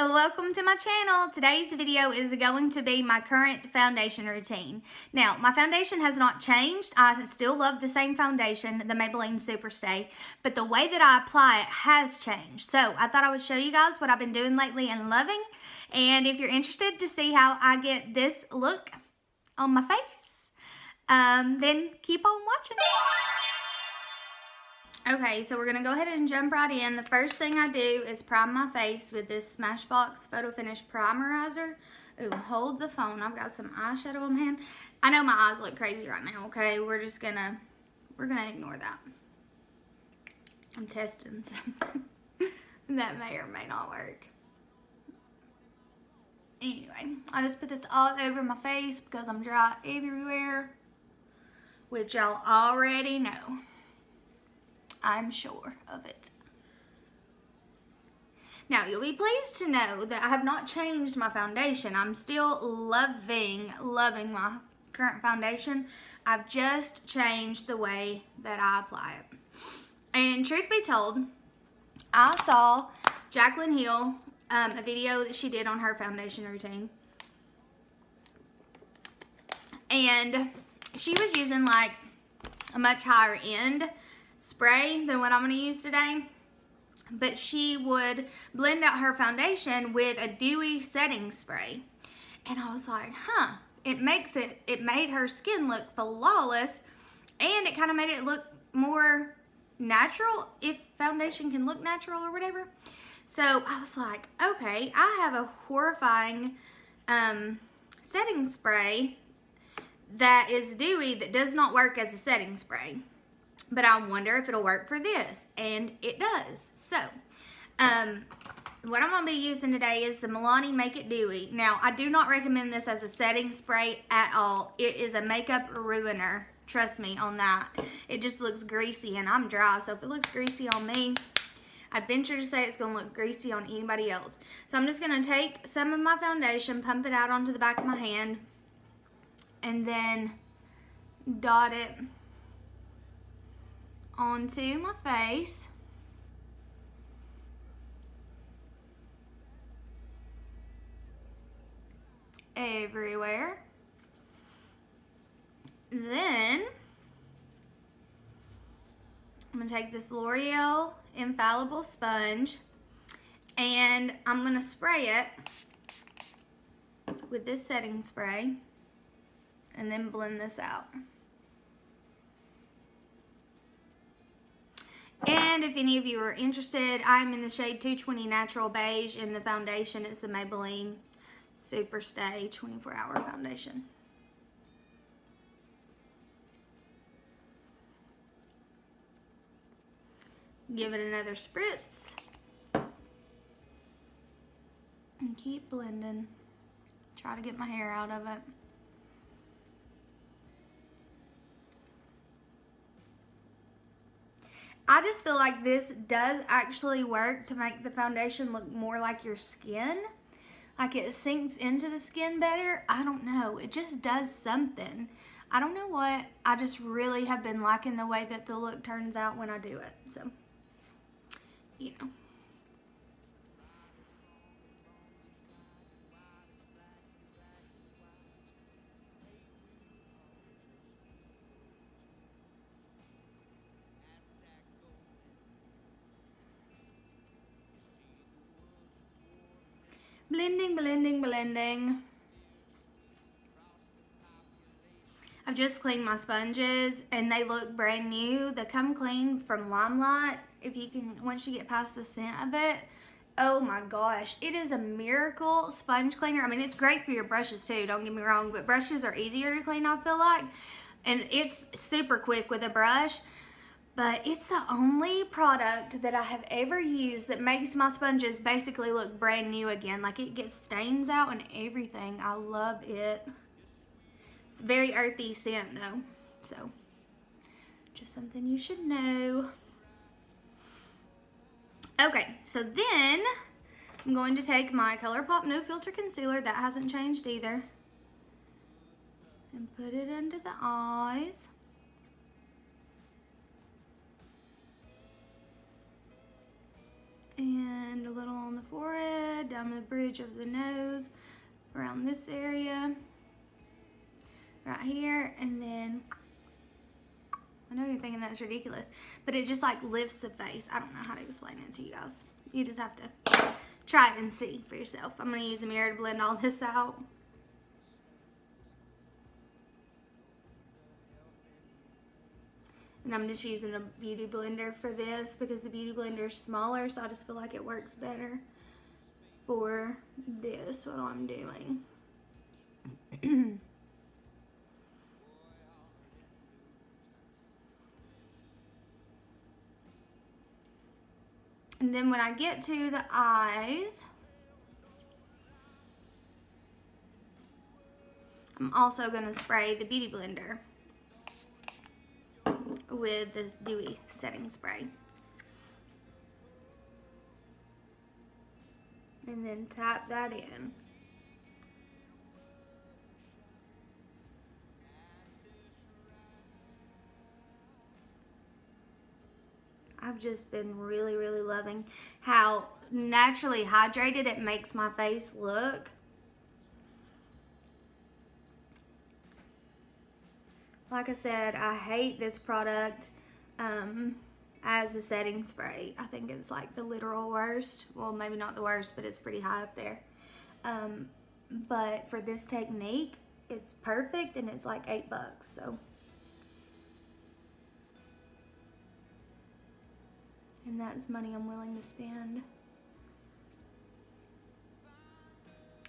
welcome to my channel. Today's video is going to be my current foundation routine. Now, my foundation has not changed. I still love the same foundation, the Maybelline Super Stay, but the way that I apply it has changed. So I thought I would show you guys what I've been doing lately and loving. And if you're interested to see how I get this look on my face, then keep on watching. Okay, so we're going to go ahead and jump right in. The first thing I do is prime my face with this Smashbox Photo Finish Primerizer. Ooh, hold the phone. I've got some eyeshadow on my hand. I know my eyes look crazy right now, okay? We're gonna ignore that. I'm testing something that may or may not work. Anyway, I just put this all over my face because I'm dry everywhere, which y'all already know. I'm sure of it. Now, you'll be pleased to know that I have not changed my foundation. I'm still loving my current foundation. I've just changed the way that I apply it. And truth be told, I saw Jaclyn Hill, a video that she did on her foundation routine. And she was using like a much higher end spray than what I'm going to use today, but she would blend out her foundation with a dewy setting spray, and I was like, it made her skin look flawless, and it kind of made it look more natural, if foundation can look natural or whatever. So I was like, okay, I have a horrifying setting spray that is dewy that does not work as a setting spray. But I wonder if it'll work for this, and it does. So, what I'm going to be using today is the Milani Make It Dewy. Now, I do not recommend this as a setting spray at all. It is a makeup ruiner. Trust me on that. It just looks greasy, and I'm dry, so if it looks greasy on me, I'd venture to say it's going to look greasy on anybody else. So I'm just going to take some of my foundation, pump it out onto the back of my hand, and then dot it onto my face. Everywhere. Then I'm going to take this L'Oreal Infallible Sponge, and I'm going to spray it with this setting spray and then blend this out. And if any of you are interested, I'm in the shade 220 Natural Beige, and the foundation is the Maybelline Super Stay 24-Hour Foundation. Give it another spritz. And keep blending. Try to get my hair out of it. I just feel like this does actually work to make the foundation look more like your skin. Like it sinks into the skin better. I don't know. It just does something. I don't know what. I just really have been liking the way that the look turns out when I do it. So, you know. Blending, blending, blending. I've just cleaned my sponges and they look brand new. They come clean from Limelight. If you can, once you get past the scent of it, oh my gosh, it is a miracle sponge cleaner. I mean, it's great for your brushes too, don't get me wrong, but brushes are easier to clean, I feel like. And it's super quick with a brush. But it's the only product that I have ever used that makes my sponges basically look brand new again. Like it gets stains out and everything. I love it. It's a very earthy scent though. So, just something you should know. Okay, so then I'm going to take my Colourpop No Filter Concealer. That hasn't changed either. And put it under the eyes. And a little on the forehead, down the bridge of the nose, around this area, right here, and then, I know you're thinking that's ridiculous, but it just like lifts the face. I don't know how to explain it to you guys. You just have to try it and see for yourself. I'm going to use a mirror to blend all this out. And I'm just using a beauty blender for this because the beauty blender is smaller, so I just feel like it works better for this, what I'm doing. And then when I get to the eyes, I'm also going to spray the beauty blender with this Dewy setting spray. And then tap that in. I've just been really, really loving how naturally hydrated it makes my face look. Like I said, I hate this product as a setting spray. I think it's like the literal worst. Well, maybe not the worst, but it's pretty high up there. But for this technique, it's perfect, and it's like $8, so. And that's money I'm willing to spend.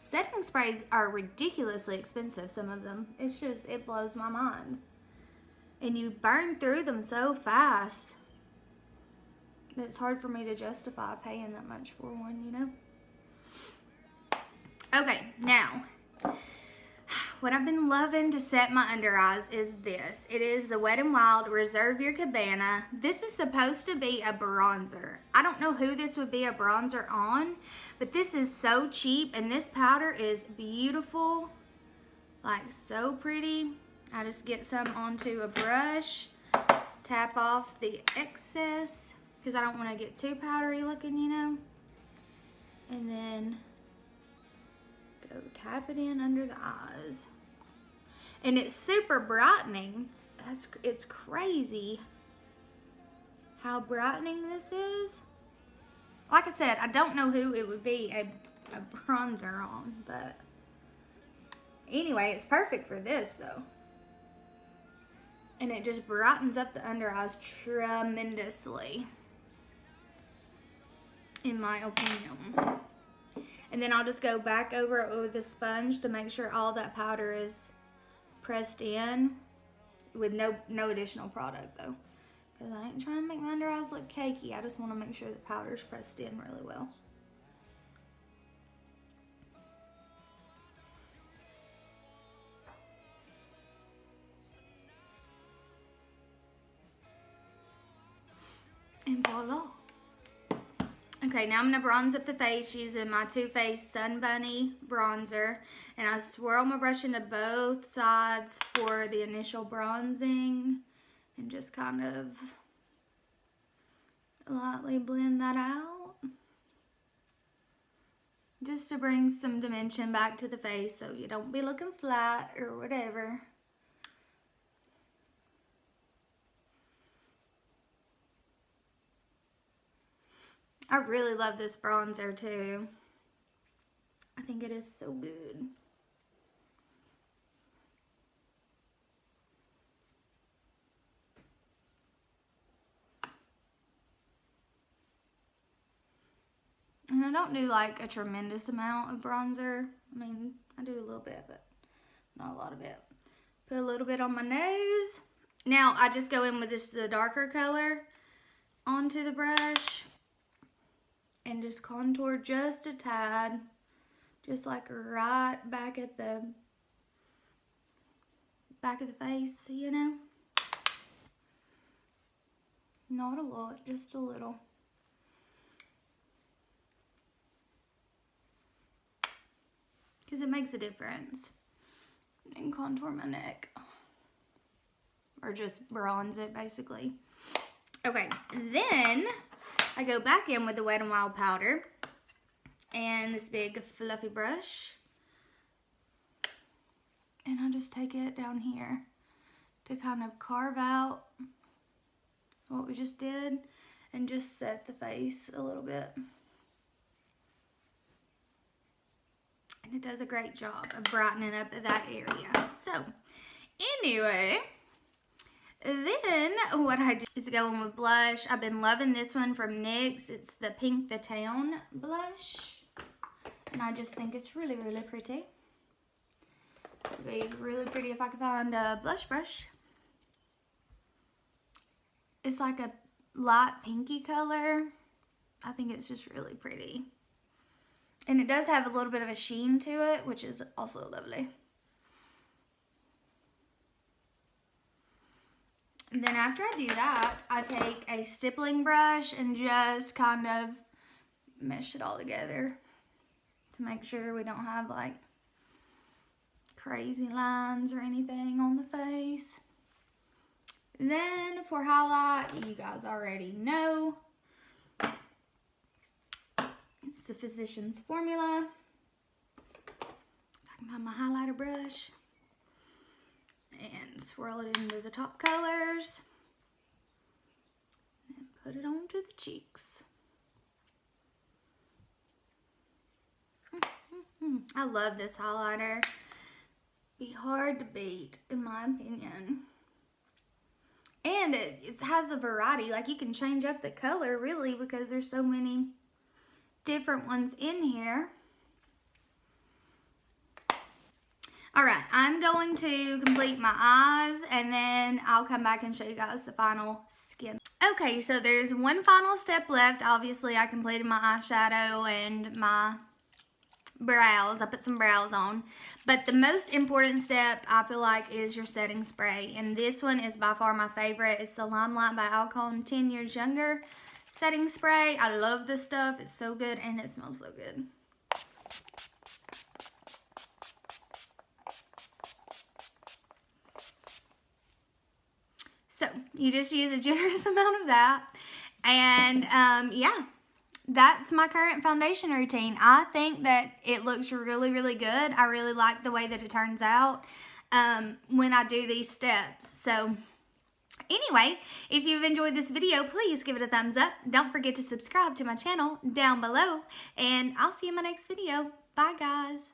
Setting sprays are ridiculously expensive, some of them. It's just, it blows my mind. And you burn through them so fast. It's hard for me to justify paying that much for one, you know? Okay, now, what I've been loving to set my under eyes is this. It is the Wet n Wild Reserve Your Cabana. This is supposed to be a bronzer. I don't know who this would be a bronzer on, but this is so cheap, and this powder is beautiful, like so pretty. I just get some onto a brush, tap off the excess, because I don't want to get too powdery looking, you know, and then go tap it in under the eyes. And it's super brightening. It's crazy how brightening this is. Like I said, I don't know who it would be a bronzer on, but anyway, it's perfect for this though. And it just brightens up the under eyes tremendously, in my opinion. And then I'll just go back over it with a sponge to make sure all that powder is pressed in, with no additional product though, because I ain't trying to make my under eyes look cakey. I just want to make sure the powder's pressed in really well. And voila. Okay, now I'm going to bronze up the face using my Too Faced Sun Bunny bronzer. And I swirl my brush into both sides for the initial bronzing. And just kind of lightly blend that out. Just to bring some dimension back to the face so you don't be looking flat or whatever. I really love this bronzer too. I think it is so good. And I don't do like a tremendous amount of bronzer. I mean, I do a little bit, but not a lot of it. Put a little bit on my nose. Now I just go in with this the darker color onto the brush. And just contour just a tad, just like right back at the back of the face, you know? Not a lot, just a little. Because it makes a difference. And contour my neck. Or just bronze it, basically. Okay, then I go back in with the Wet n Wild powder, and this big fluffy brush. And I'll just take it down here to kind of carve out what we just did and just set the face a little bit. And it does a great job of brightening up that area. So, anyway, then what I do is go in with blush. I've been loving this one from NYX. It's the Pink the Town blush. And I just think it's really, really pretty. It'd be really pretty if I could find a blush brush. It's like a light pinky color. I think it's just really pretty. And it does have a little bit of a sheen to it, which is also lovely. And then after I do that, I take a stippling brush and just kind of mesh it all together to make sure we don't have like crazy lines or anything on the face. And then for highlight, you guys already know. It's the Physicians Formula. I can find my highlighter brush and swirl it into the top colors and put it onto the cheeks. I love this highlighter. Be hard to beat, in my opinion. And it has a variety. Like, you can change up the color, really, because there's so many different ones in here. Alright, I'm going to complete my eyes, and then I'll come back and show you guys the final skin. Okay, so there's one final step left. Obviously, I completed my eyeshadow and my brows. I put some brows on. But the most important step, I feel like, is your setting spray. And this one is by far my favorite. It's the Limelight by Alcone 10 Years Younger setting spray. I love this stuff. It's so good and it smells so good. So, you just use a generous amount of that. And, yeah. That's my current foundation routine. I think that it looks really, really good. I really like the way that it turns out when I do these steps. So, anyway, if you've enjoyed this video, please give it a thumbs up. Don't forget to subscribe to my channel down below. And I'll see you in my next video. Bye, guys.